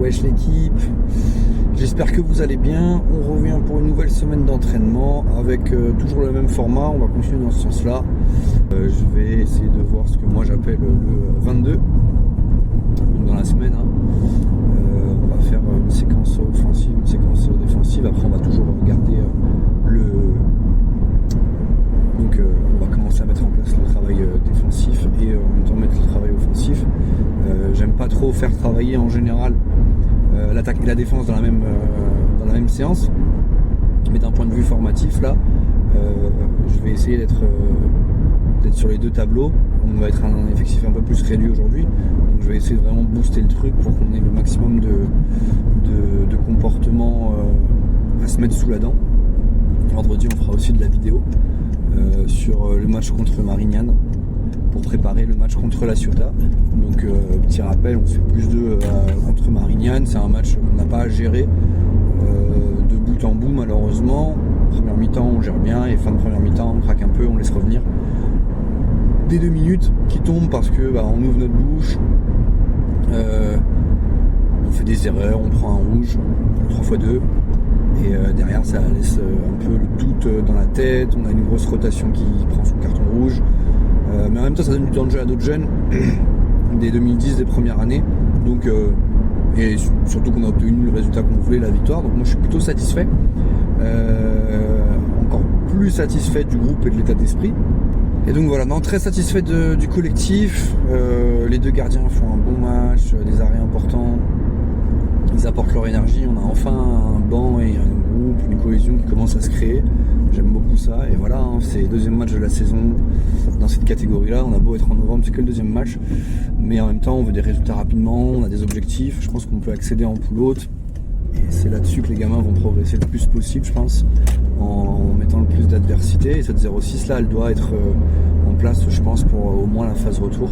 wesh l'équipe, j'espère que vous allez bien. On revient pour une nouvelle semaine d'entraînement avec toujours le même format, on va continuer dans ce sens là. Je vais essayer de voir ce que moi j'appelle le 22, donc dans la semaine. On va faire une séquence offensive, une séquence défensive, après on va toujours garder donc on va commencer à mettre en place le travail défensif et en même temps mettre le travail offensif. J'aime pas trop faire travailler en général l'attaque et la défense dans la même séance, mais d'un point de vue formatif là, je vais essayer d'être sur les deux tableaux. On va être un effectif un peu plus réduit aujourd'hui, donc je vais essayer de vraiment booster le truc pour qu'on ait le maximum de comportements à se mettre sous la dent. Vendredi on fera aussi de la vidéo sur le match contre Marignane pour préparer le match contre la Ciotat. Donc petit rappel, on fait +2 contre Marignane, c'est un match qu'on n'a pas à gérer de bout en bout malheureusement. Première mi-temps on gère bien et fin de première mi-temps on craque un peu, on laisse revenir des 2 minutes qui tombent parce que on ouvre notre bouche, on fait des erreurs, on prend un rouge 3x2 et derrière ça laisse un peu le doute dans la tête, on a une grosse rotation qui prend son carton rouge, mais en même temps ça donne du temps de jeu à d'autres jeunes des 2010, des premières années, donc et surtout qu'on a obtenu le résultat qu'on voulait, la victoire, donc moi je suis plutôt satisfait, encore plus satisfait du groupe et de l'état d'esprit. Et donc voilà, non, très satisfait du collectif. Les deux gardiens font un bon match, des arrêts importants, ils apportent leur énergie, on a enfin un banc et un groupe, une cohésion qui commence à se créer. J'aime beaucoup ça, et voilà, c'est le deuxième match de la saison dans cette catégorie-là. On a beau être en novembre, c'est que le deuxième match, mais en même temps on veut des résultats rapidement, on a des objectifs, je pense qu'on peut accéder en poule haute. Et c'est là-dessus que les gamins vont progresser le plus possible, je pense, en mettant le plus d'adversité. Et cette 0-6 là, elle doit être en place, je pense, pour au moins la phase retour.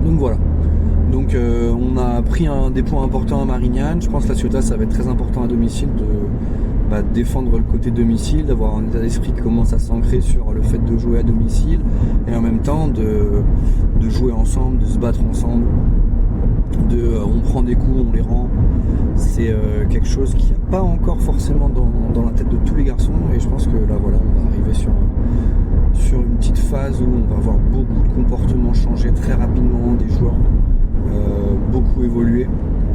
Donc voilà. Donc on a pris des points importants à Marignane. Je pense que la Ciotat, ça va être très important à domicile de défendre le côté domicile, d'avoir un état d'esprit qui commence à s'ancrer sur le fait de jouer à domicile et en même temps de jouer ensemble, de se battre ensemble. On prend des coups, on les rend. C'est quelque chose qui n'est pas encore forcément dans la tête de tous les garçons, et je pense que là voilà, on va arriver sur une petite phase où on va voir beaucoup de comportements changer très rapidement, des joueurs beaucoup évoluer.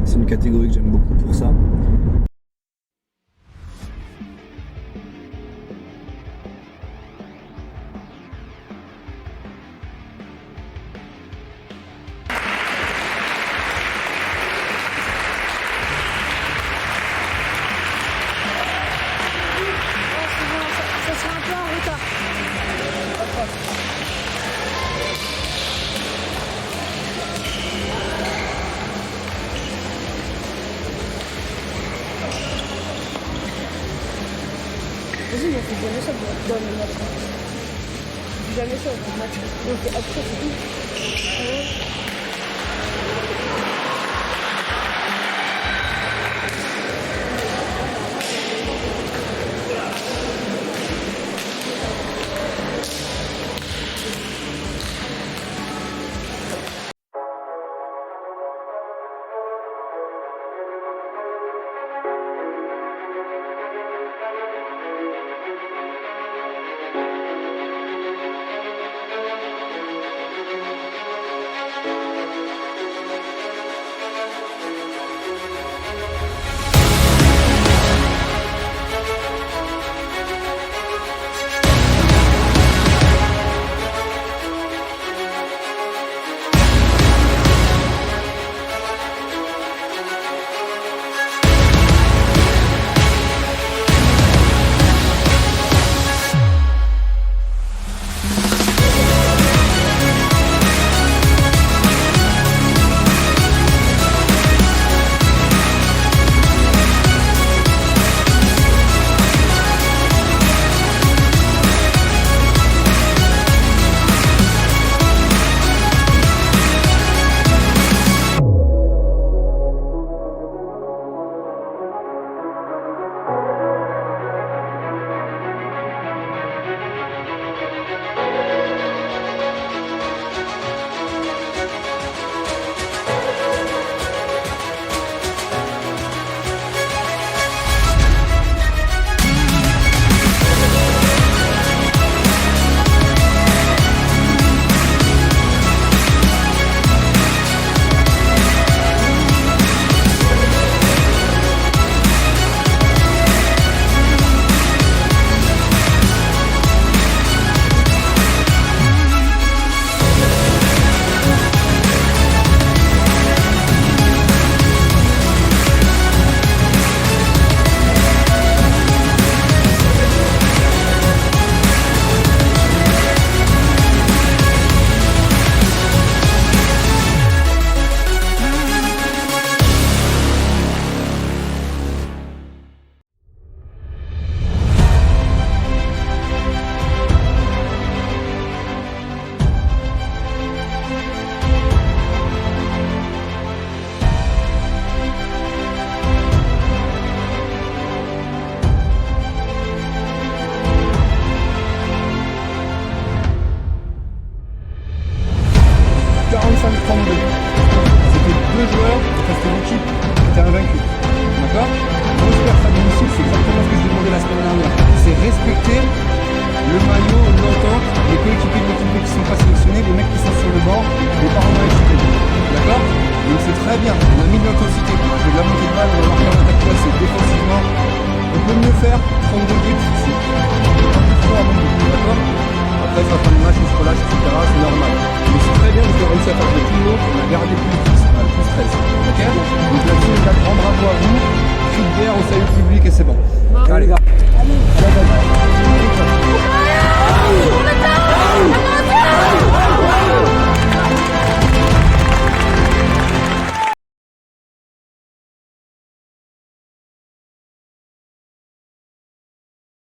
C'est une catégorie que j'aime beaucoup pour ça. Vas-y, mais on fait jamais ça dans le match. On fait jamais ça dans le match. On fait après, c'est tout. 45-32. C'était 2 joueurs, enfin c'était l'équipe qui était invaincue. D'accord? Quand je perds à domicile, c'est exactement ce que je demandais la semaine dernière. C'est respecter le maillot, l'entente, les coéquipiers de l'équipe qui ne sont pas sélectionnés, les mecs qui sont sur le banc, les parents excités. D'accord? Donc c'est très bien, on a mis de l'intensité. On fait de la montée de balle, on va marquer en attaque classée défensivement. On peut mieux faire, 32 buts, c'est un peu trop à mon goût, d'accord? Après, sur la fin du match, on se relâche, etc. C'est normal. Mais c'est très bien parce qu'on a réussi à faire des plus haut, on a gardé plus 10, on a plus 13. Ok? Donc là-dessus, les gars, grand bravo à vous. Cri de guerre au salut public et c'est bon. Allez, les gars. Allez. Allez, allez.